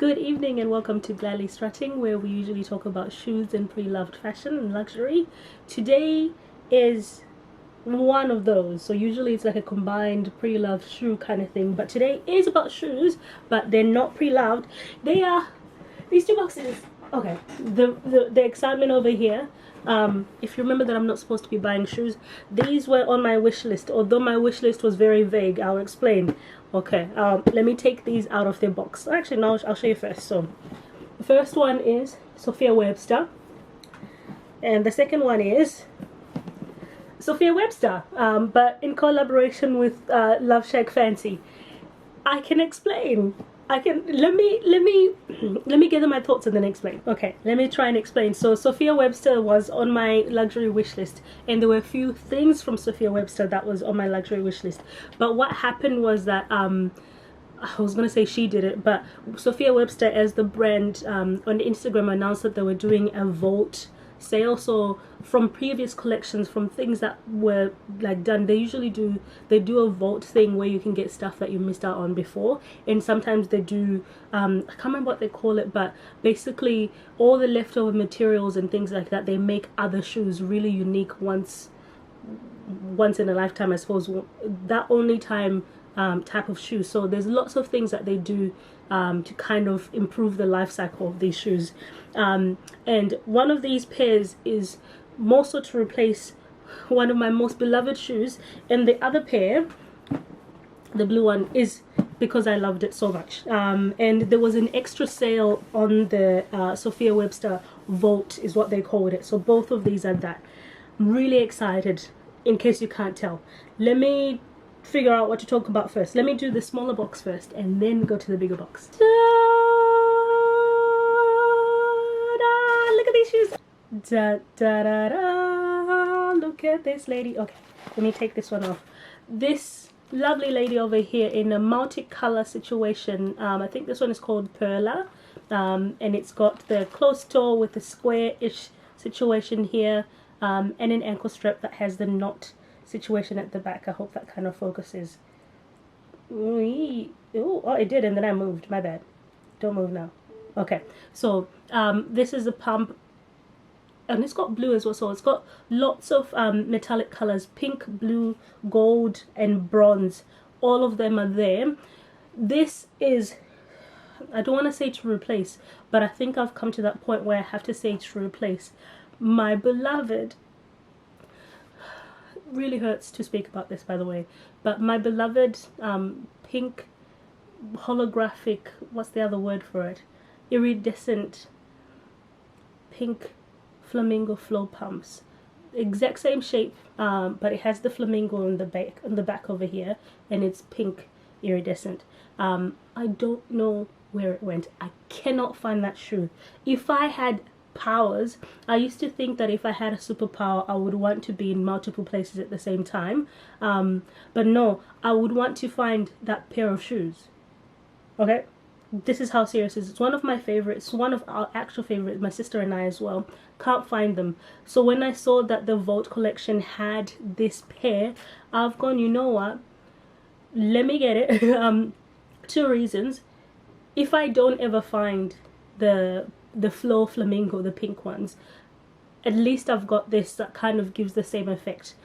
Good evening and welcome to Gladly Strutting, where we usually talk about shoes and pre-loved fashion and luxury. Today is one of those. So usually it's like a combined pre-loved shoe kind of thing, but today is about shoes, but they're not pre-loved. They are these two boxes. Okay, the excitement over here. If you remember that I'm not supposed to be buying shoes, these were on my wish list. Although my wish list was very vague, I'll explain. Okay, let me take these out of their box. Actually, no, I'll show you first. So, the first one is Sophia Webster, and the second one is Sophia Webster, but in collaboration with Love Shack Fancy. I can explain. Let me gather my thoughts and then explain. Okay, let me try and explain. So Sophia Webster was on my luxury wish list, and there were a few things from Sophia Webster that was on my luxury wish list. But what happened was that I was gonna say she did it, but Sophia Webster as the brand on Instagram announced that they were doing a vault sale. So from previous collections, from things that were like done, they do a vault thing where you can get stuff that you missed out on before, and sometimes they do I can't remember what they call it, but basically all the leftover materials and things like that, they make other shoes really unique once in a lifetime, I suppose, that only time type of shoe. So there's lots of things that they do to kind of improve the life cycle of these shoes, and one of these pairs is more so to replace one of my most beloved shoes, and the other pair, the blue one, is because I loved it so much, and there was an extra sale on the Sophia Webster Vault is what they called it. So both of these are that. I'm really excited. In case you can't tell, let me figure out what to talk about first. Let me do the smaller box first and then go to the bigger box. Look at these shoes. Look at this lady. Okay, let me take this one off. This lovely lady over here in a multicolor situation. I think this one is called Perla, and it's got the closed toe with the square-ish situation here, and an ankle strap that has the knot situation at the back. I hope that kind of focuses. Ooh, oh, it did, and then I moved. My bad. Don't move now. Okay, so this is a pump, and it's got blue as well. So it's got lots of metallic colors: pink, blue, gold, and bronze. All of them are there. This is, I don't want to say to replace, but I think I've come to that point where I have to say to replace my beloved, really hurts to speak about this, by the way, but my beloved pink holographic, what's the other word for it, iridescent pink flamingo flow pumps. Exact same shape, but it has the flamingo on the back over here, and it's pink iridescent. I don't know where it went. I cannot find that shoe. If I had powers, I used to think that if I had a superpower, I would want to be in multiple places at the same time, but no, I would want to find that pair of shoes. Okay, this is how serious it is. It's one of my favorites, one of our actual favorites, my sister and I as well. Can't find them. So when I saw that the Vault collection had this pair, I've gone, you know what, let me get it. Two reasons: if I don't ever find the flow flamingo, the pink ones, at least I've got this that kind of gives the same effect,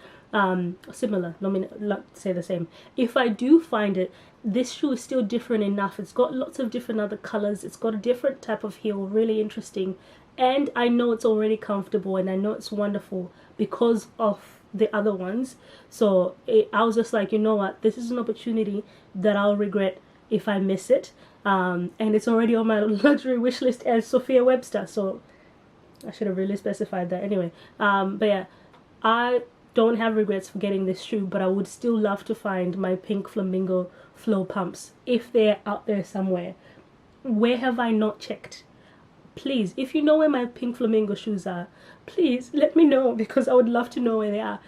similar, not say the same. If I do find it, this shoe is still different enough. It's got lots of different other colors, it's got a different type of heel, really interesting, and I know it's already comfortable, and I know it's wonderful because of the other ones. So I was just like, you know what, this is an opportunity that I'll regret if I miss it. And it's already on my luxury wish list as Sophia Webster, so I should have really specified that anyway. But yeah, I don't have regrets for getting this shoe, but I would still love to find my pink flamingo flow pumps if they're out there somewhere. Where have I not checked? Please, if you know where my pink flamingo shoes are, please let me know, because I would love to know where they are.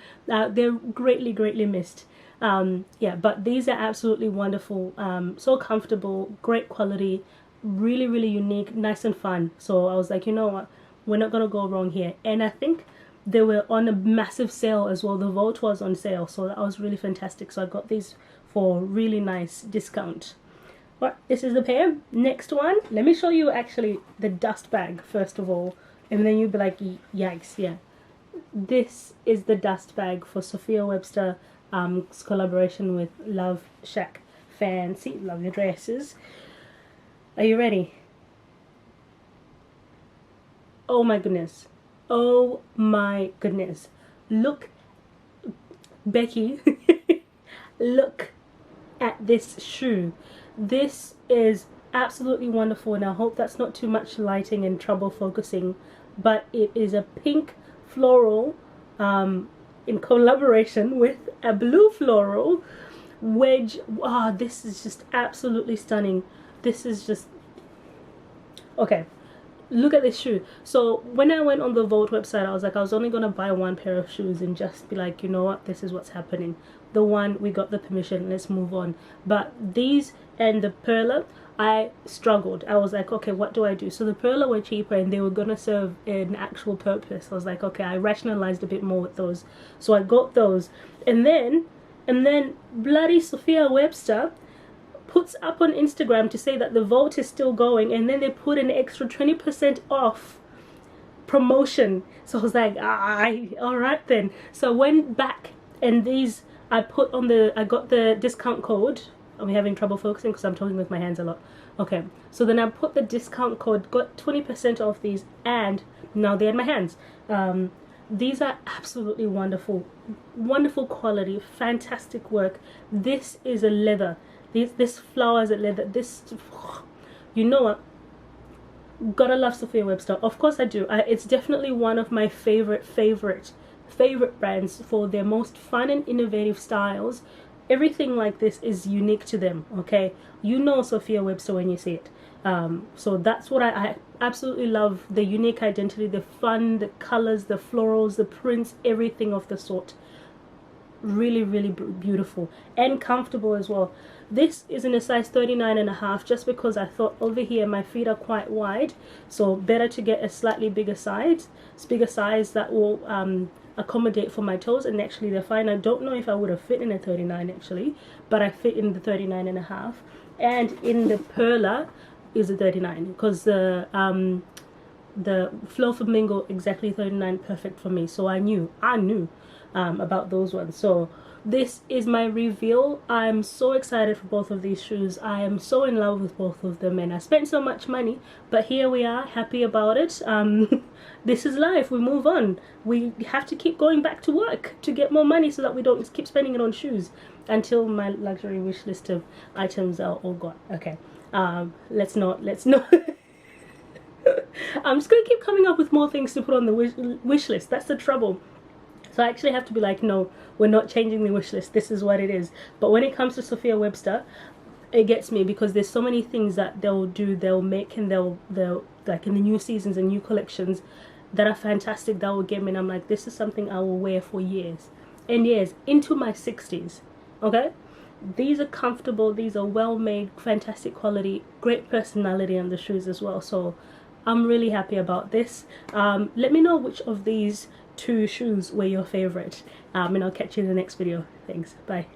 They're greatly missed. Yeah, but these are absolutely wonderful, so comfortable, great quality, really unique, nice and fun. So I was like, you know what, we're not gonna go wrong here. And I think they were on a massive sale as well. The Vault was on sale, so that was really fantastic. So I got these for really nice discount. Right, this is the pair. Next one, let me show you actually the dust bag first of all, and then you'll be like, yikes, yeah. This is the dust bag for Sophia Webster, collaboration with Love Shack. Fancy, lovely dresses. Are you ready? Oh my goodness. Oh my goodness. Look, Becky, look at this shoe. This is absolutely wonderful, and I hope that's not too much lighting and trouble focusing, but it is a pink floral in collaboration with a blue floral wedge. Wow, this is just absolutely stunning. This is just okay. Look at this shoe. So when I went on the Vault website, I was like, I was only gonna buy one pair of shoes and just be like, you know what, this is what's happening. The one, we got the permission, let's move on. But these and the Perla, I struggled. I was like, okay, what do I do? So the Perla were cheaper and they were gonna serve an actual purpose. I was like, okay, I rationalized a bit more with those. So I got those. And then bloody Sophia Webster puts up on Instagram to say that the Vault is still going, and then they put an extra 20% off promotion. So I was like, all right then. So I went back, and these I put on the, I got the discount code. Are we having trouble focusing because I'm talking with my hands a lot? Okay, so then I put the discount code, got 20% off these, and now they're in my hands. These are absolutely wonderful, wonderful quality, fantastic work. This is a leather. This flowers at leather. This, you know what? Gotta love Sophia Webster. Of course I do. It's definitely one of my favorite brands for their most fun and innovative styles. Everything like this is unique to them. Okay, you know Sophia Webster when you see it. So that's what I absolutely love. The unique identity, the fun, the colors, the florals, the prints, everything of the sort. Really, really beautiful and comfortable as well. This is in a size 39.5, just because I thought over here my feet are quite wide, so better to get a slightly bigger size that will accommodate for my toes. And actually they're fine. I don't know if I would have fit in a 39 actually, but I fit in the 39.5, and in the Perla is a 39 because the Flow Flamingo exactly 39, perfect for me. So I knew about those ones. So this is my reveal. I'm so excited for both of these shoes. I am so in love with both of them, and I spent so much money, but here we are, happy about it. This is life. We move on. We have to keep going back to work to get more money so that we don't keep spending it on shoes until my luxury wish list of items are all gone. Okay, let's not I'm just gonna keep coming up with more things to put on the wish list. That's the trouble. So I actually have to be like, no, we're not changing the wish list. This is what it is. But when it comes to Sophia Webster, it gets me because there's so many things that they'll do, they'll make, and they'll like in the new seasons and new collections that are fantastic, that will get me. And I'm like, this is something I will wear for years and years into my 60s. Okay, these are comfortable. These are well made, fantastic quality, great personality on the shoes as well. So I'm really happy about this. Let me know which of these two shoes were your favorite, and I'll catch you in the next video. Thanks, bye.